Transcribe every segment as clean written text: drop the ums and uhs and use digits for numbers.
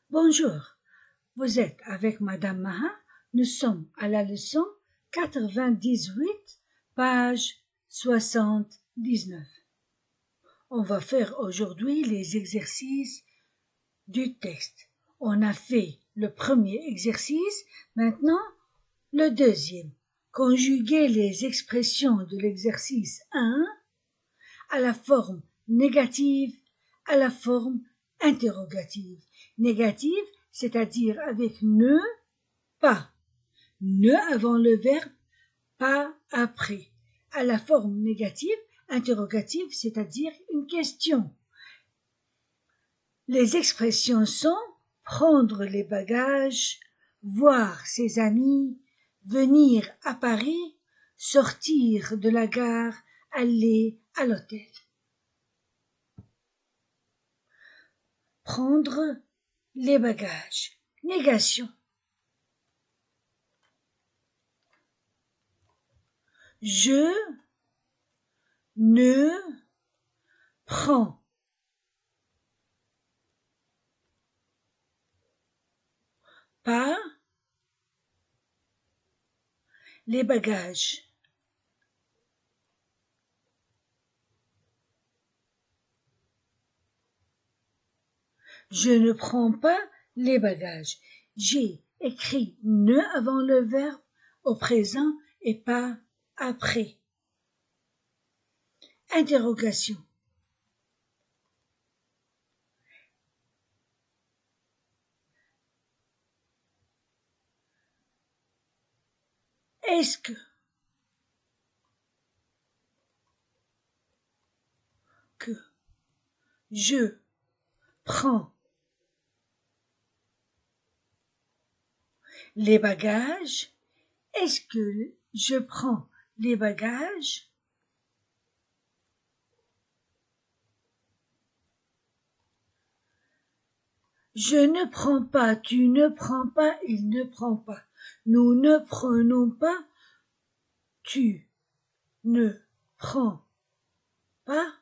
Bonjour, vous êtes avec Madame Maha. Nous sommes à la leçon 98, page 79. On va faire aujourd'hui les exercices du texte. On a fait le premier exercice, maintenant le deuxième. Conjuguer les expressions de l'exercice 1 à la forme négative, à la forme interrogative. Négative, c'est-à-dire avec ne, pas. Ne avant le verbe, pas après. À la forme négative, interrogative, c'est-à-dire une question. Les expressions sont prendre les bagages, voir ses amis, venir à Paris, sortir de la gare, aller à l'hôtel. Prendre les bagages. Négation. Je ne prends pas les bagages. Je ne prends pas les bagages. J'ai écrit ne avant le verbe au présent et pas après. Interrogation. Est-ce que je prends les bagages? Est-ce que je prends les bagages? Je ne prends pas, tu ne prends pas, il ne prend pas. Nous ne prenons pas, tu ne prends pas.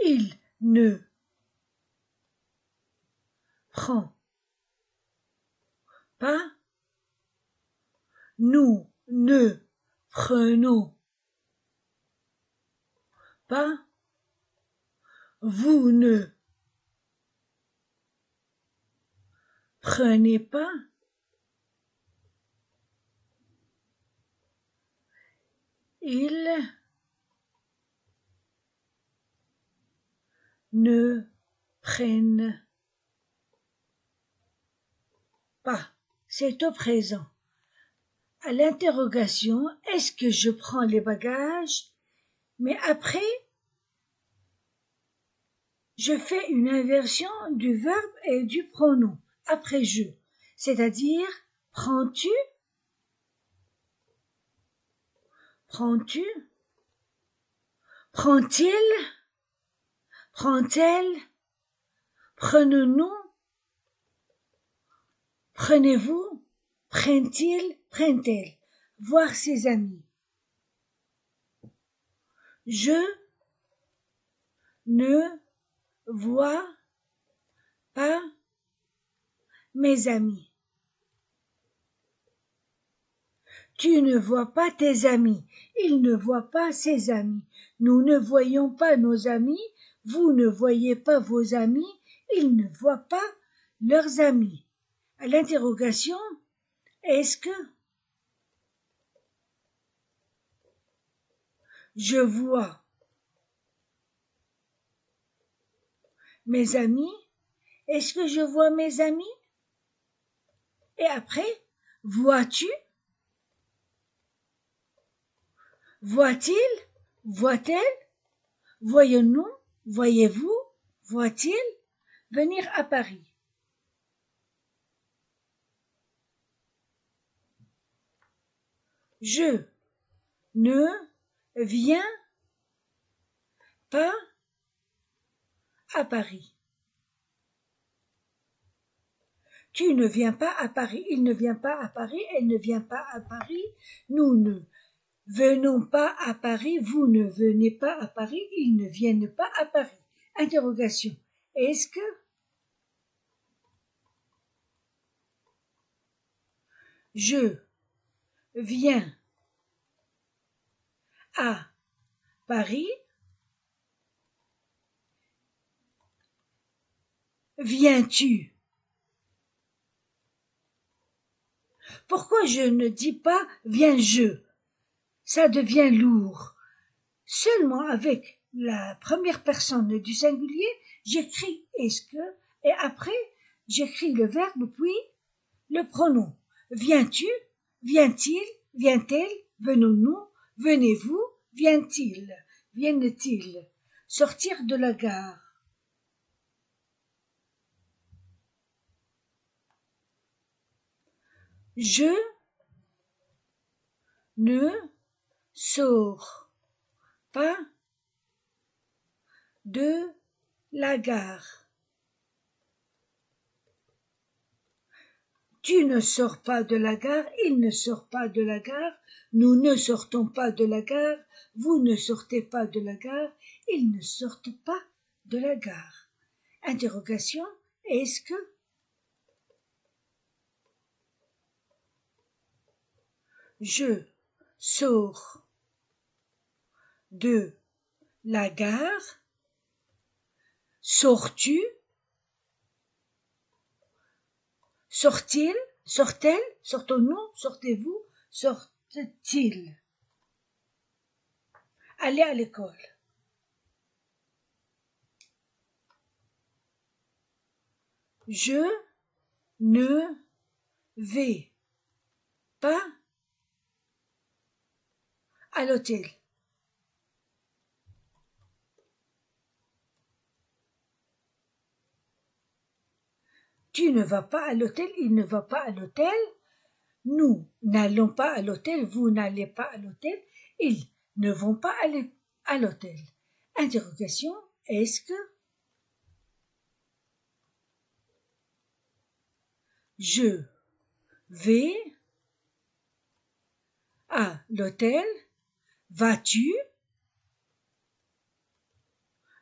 Il ne prend pas. Nous ne prenons pas. Vous ne prenez pas. Ils ne prennent pas. C'est au présent. À l'interrogation, est-ce que je prends les bagages? Mais après, je fais une inversion du verbe et du pronom après je, c'est-à-dire prends-tu, prends-tu, prend-il, prend-elle, prenons-nous, prenez-vous, prennent-ils, prennent-elles, voir ses amis. Je ne vois pas mes amis. Tu ne vois pas tes amis. Il ne voit pas ses amis. Nous ne voyons pas nos amis. Vous ne voyez pas vos amis. Ils ne voient pas leurs amis. À l'interrogation, est-ce que je vois mes amis? Est-ce que je vois mes amis? Et après, vois-tu? Voit-il? Voit-elle? Voyons-nous? Voyez-vous? Voit-il? Venir à Paris. Je ne viens pas à Paris. Tu ne viens pas à Paris, il ne vient pas à Paris, elle ne vient pas à Paris, nous ne venons pas à Paris, vous ne venez pas à Paris, ils ne viennent pas à Paris. Interrogation. Est-ce que je viens à Paris? Viens-tu? Pourquoi je ne dis pas viens-je? Ça devient lourd. Seulement avec la première personne du singulier, j'écris est-ce que et après j'écris le verbe puis le pronom. Viens-tu? Vient-il? Vient-elle? Venons-nous? Venez-vous? Vient-il? Viennent-ils? Sortir de la gare. Je ne sors pas de la gare. Tu ne sors pas de la gare, il ne sort pas de la gare, nous ne sortons pas de la gare, vous ne sortez pas de la gare, ils ne sortent pas de la gare. Interrogation, est-ce que je sors de la gare? Sors-tu? Sort-il? Sort-elle? Sortons-nous? Sortez-vous? Sortent-ils? Aller à l'école. Je ne vais pas à l'hôtel. Tu ne vas pas à l'hôtel, il ne va pas à l'hôtel. Nous n'allons pas à l'hôtel, vous n'allez pas à l'hôtel, ils ne vont pas aller à l'hôtel. Interrogation, est-ce que je vais à l'hôtel? Vas-tu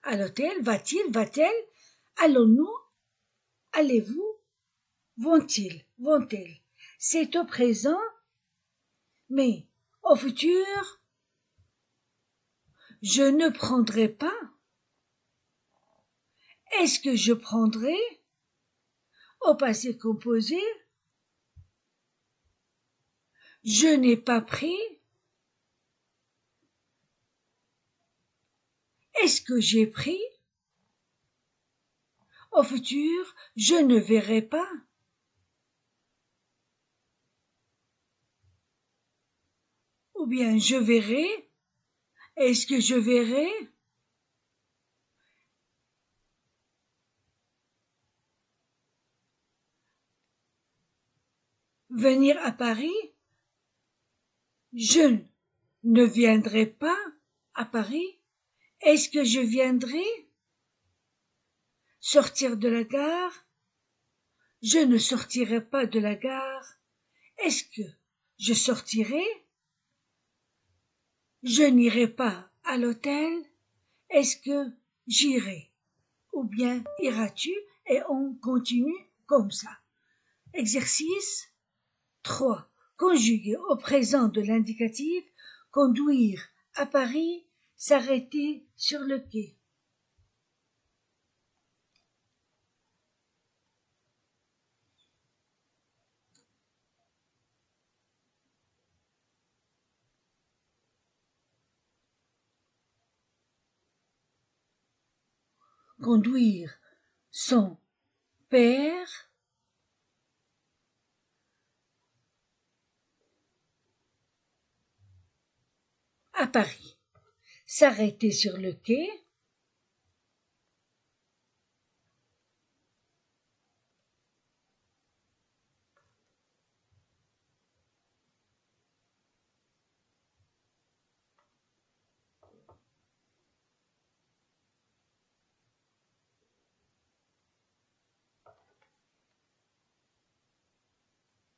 à l'hôtel? Va-t-il? Va-t-elle? Allons-nous? Allez-vous? Vont-ils? Vont-elles? C'est au présent, mais au futur, je ne prendrai pas. Est-ce que je prendrai? Au passé composé, je n'ai pas pris. Est-ce que j'ai pris? Au futur, je ne verrai pas. Ou bien je verrai. Est-ce que je verrai? Venir à Paris? Je ne viendrai pas à Paris. Est-ce que je viendrai? Sortir de la gare? Je ne sortirai pas de la gare. Est-ce que je sortirai? Je n'irai pas à l'hôtel. Est-ce que j'irai? Ou bien iras-tu? Et on continue comme ça. Exercice 3. Conjuguer au présent de l'indicatif, conduire à Paris, s'arrêter sur le quai. Conduire son père à Paris. S'arrêter sur le quai.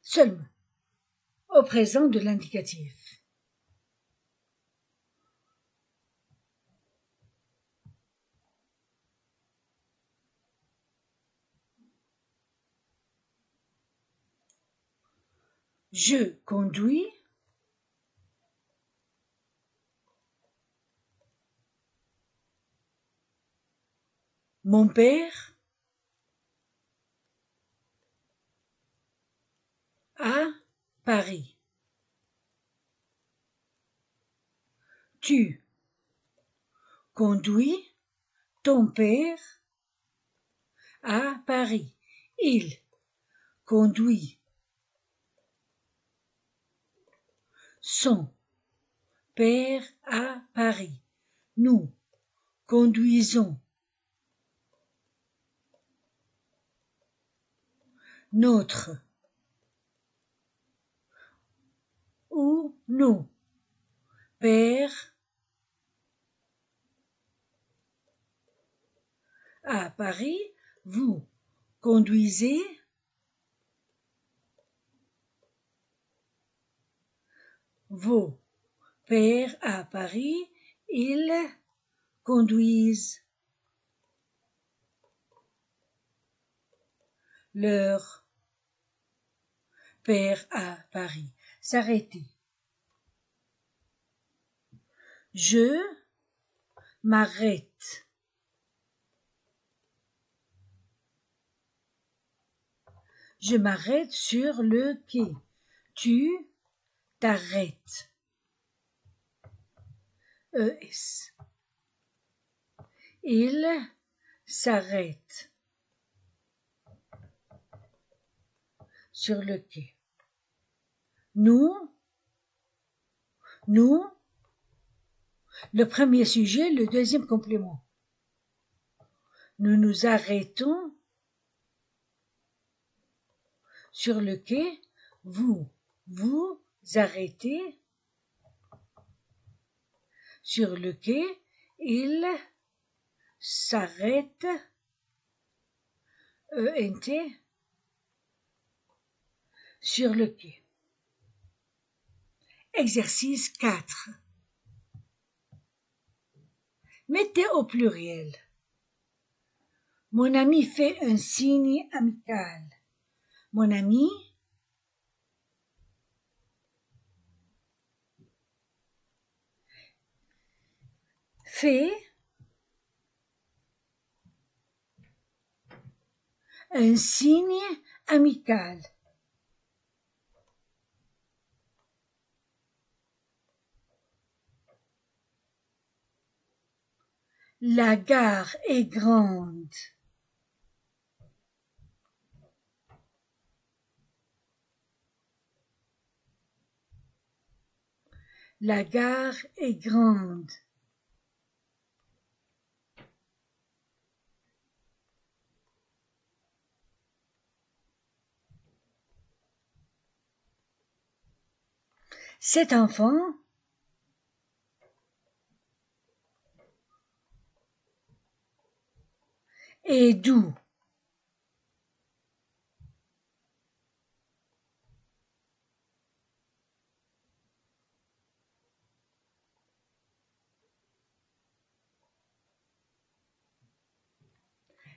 Seulement au présent de l'indicatif. Je conduis. Mon père à Paris. Tu conduis ton père à Paris. Il conduit son père à Paris. Nous conduisons notre ou nos pères à Paris. Vous conduisez vos pères à Paris. Ils conduisent leur père à Paris. S'arrêter. Je m'arrête. Je m'arrête sur le quai. Tu t'arrêtes. ES. Il s'arrête sur le quai. Nous, le premier sujet, le deuxième complément. Nous nous arrêtons sur le quai. Vous arrêtez sur le quai. Il s'arrête, ENT, sur le quai. Exercice 4. Mettez au pluriel. Mon ami fait un signe amical. Mon ami fait un signe amical. La gare est grande. La gare est grande. Cet enfant est doux.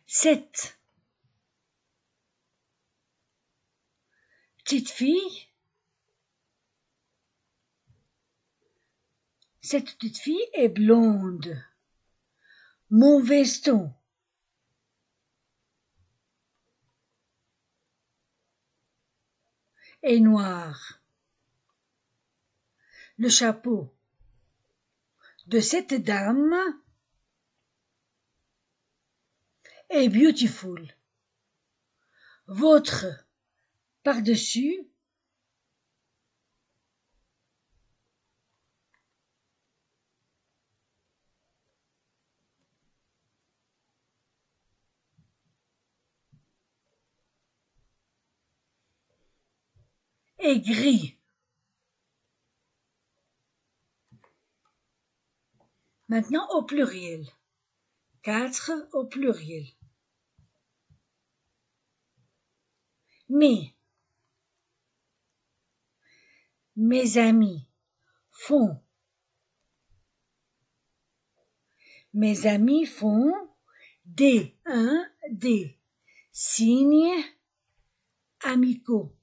Cette petite fille est blonde. Mon veston est noir. Le chapeau de cette dame est beautiful. Votre par-dessus est gris. Maintenant au pluriel. 4 au pluriel. Mes amis font. Mes amis font des signes amicaux.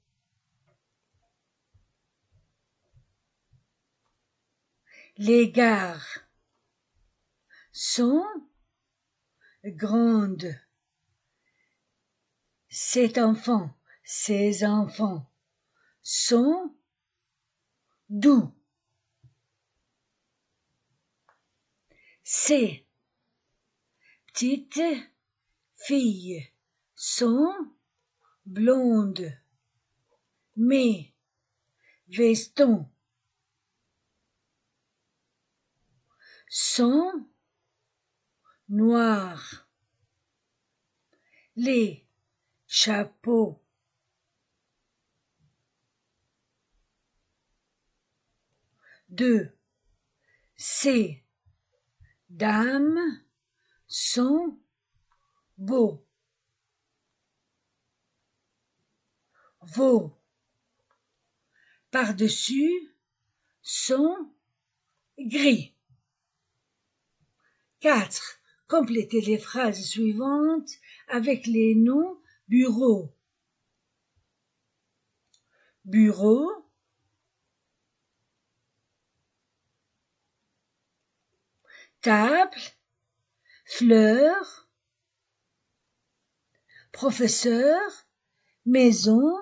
Les gares sont grandes. Ces enfants sont doux. Ces petites filles sont blondes. Mes vestons sont noirs. Les chapeaux de ces dames sont beaux. Vos par-dessus sont gris. 4. Complétez les phrases suivantes avec les noms bureau. Bureau, table, fleurs, professeur, maison,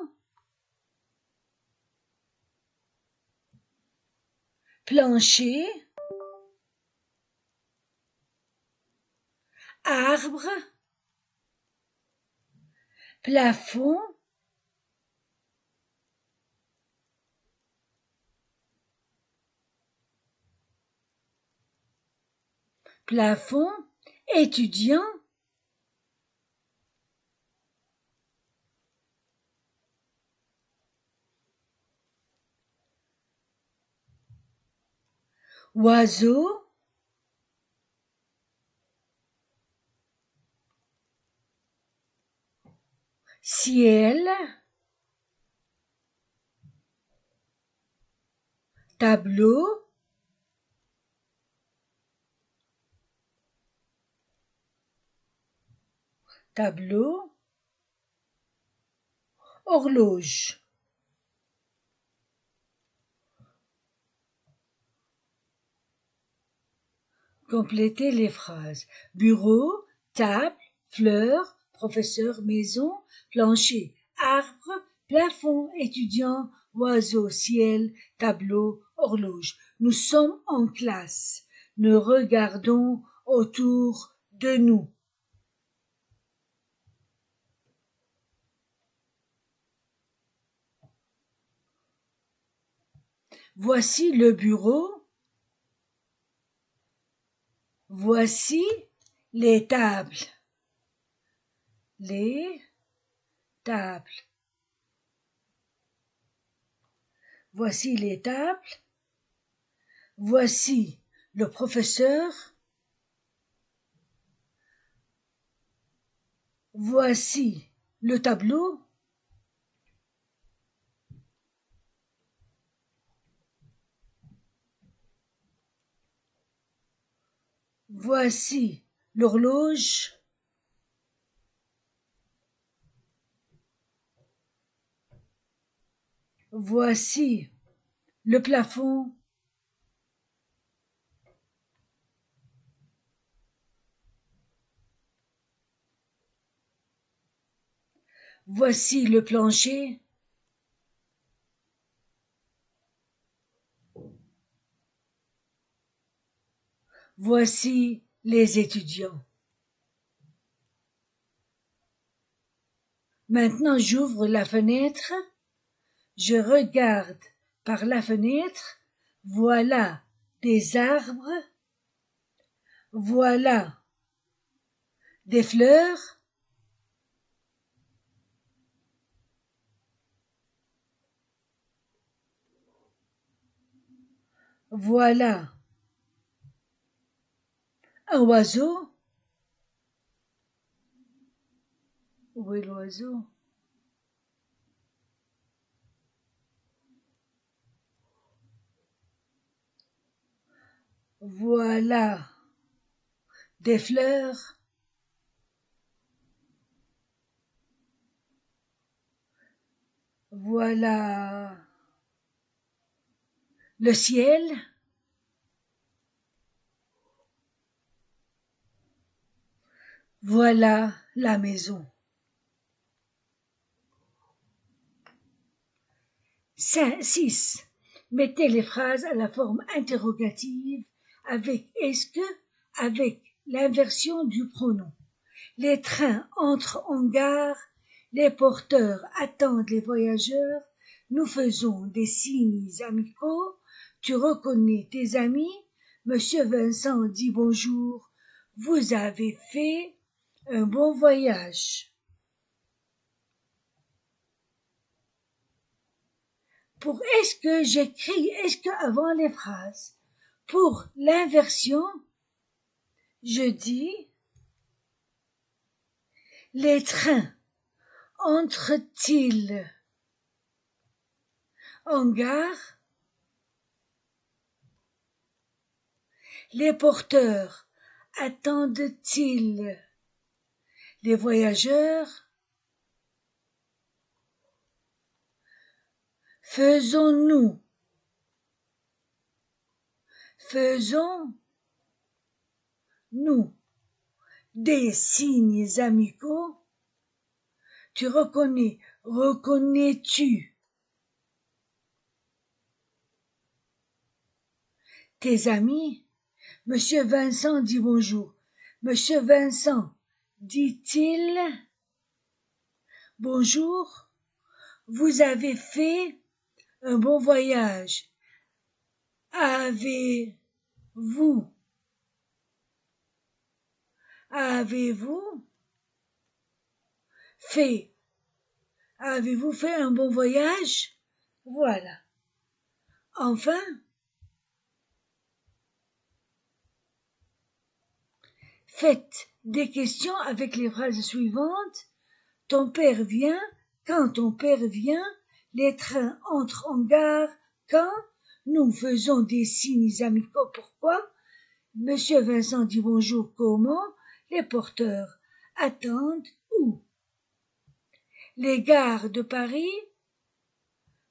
plancher, arbre, plafond, étudiant, oiseau, ciel, tableau, horloge. Complétez les phrases. Bureau, table, fleurs, professeur, maison, plancher, arbre, plafond, étudiant, oiseau, ciel, tableau, horloge. Nous sommes en classe. Nous regardons autour de nous. Voici le bureau. Voici les tables. Les tables. Voici les tables. Voici le professeur. Voici le tableau. Voici l'horloge. Voici le plafond. Voici le plancher. Voici les étudiants. Maintenant, j'ouvre la fenêtre. Je regarde par la fenêtre. Voilà des arbres. Voilà des fleurs. Voilà un oiseau. Où est l'oiseau? Voilà des fleurs. Voilà le ciel. Voilà la maison. 6. Mettez les phrases à la forme interrogative avec est-ce que avec l'inversion du pronom. Les trains entrent en gare, les porteurs attendent les voyageurs, nous faisons des signes amicaux, tu reconnais tes amis, Monsieur Vincent dit bonjour, vous avez fait un bon voyage. Pour est-ce que j'écris est-ce que avant les phrases. Pour l'inversion, je dis les trains entrent-ils en gare? Les porteurs attendent-ils les voyageurs? Faisons-nous des signes amicaux? Tu reconnais, reconnais-tu tes amis? Monsieur Vincent dit bonjour. Monsieur Vincent dit-il bonjour? Vous avez fait un bon voyage. Avez-vous fait Avez-vous fait un bon voyage? Voilà. Enfin, faites des questions avec les phrases suivantes. Ton père vient. Quand ton père vient, les trains entrent en gare. Quand nous faisons des signes amicaux. Pourquoi? Monsieur Vincent dit bonjour. Comment? Les porteurs attendent où? Les gares de Paris.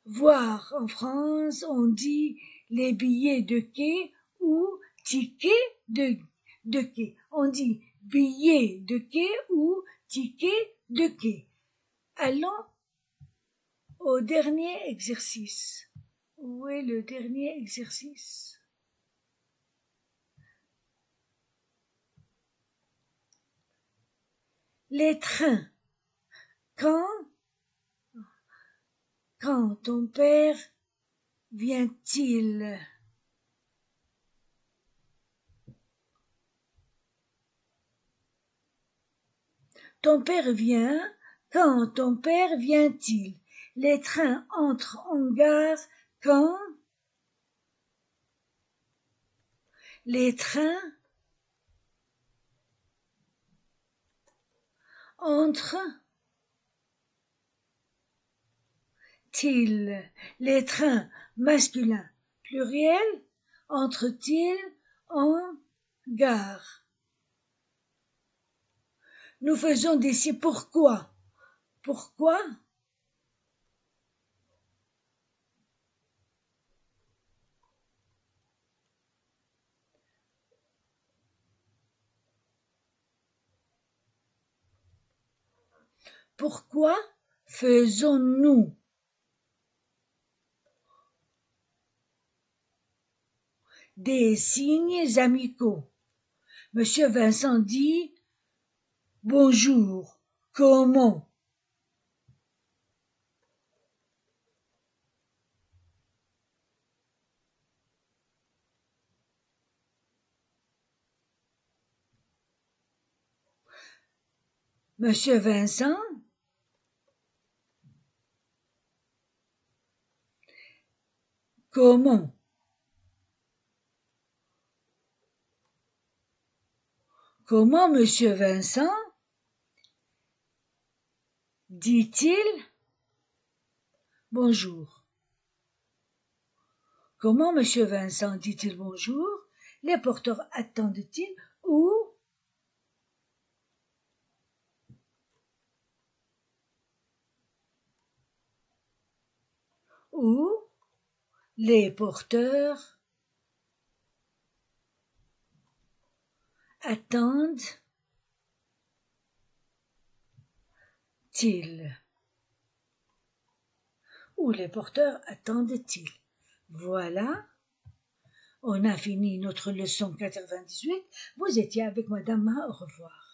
Voir en France, on dit les billets de quai ou tickets de quai. On dit billets de quai ou tickets de quai. Allons au dernier exercice. Où est le dernier exercice? Les trains. Quand ton père vient-il? Ton père vient. Quand ton père vient-il? Les trains entrent en gare. Quand les trains entrent-ils? Les trains masculins pluriel entrent-ils en gare? Nous faisons des signes. Pourquoi? Pourquoi? Pourquoi faisons-nous des signes amicaux? Monsieur Vincent dit bonjour. Comment? Monsieur Vincent comment? Comment Monsieur Vincent dit-il bonjour? Comment Monsieur Vincent dit-il bonjour? Les porteurs attendent-ils ou les porteurs attendent attendaient-ils? Où les porteurs attendaient-ils? Voilà, on a fini notre leçon 98. Vous étiez avec Madame Maha. Au revoir.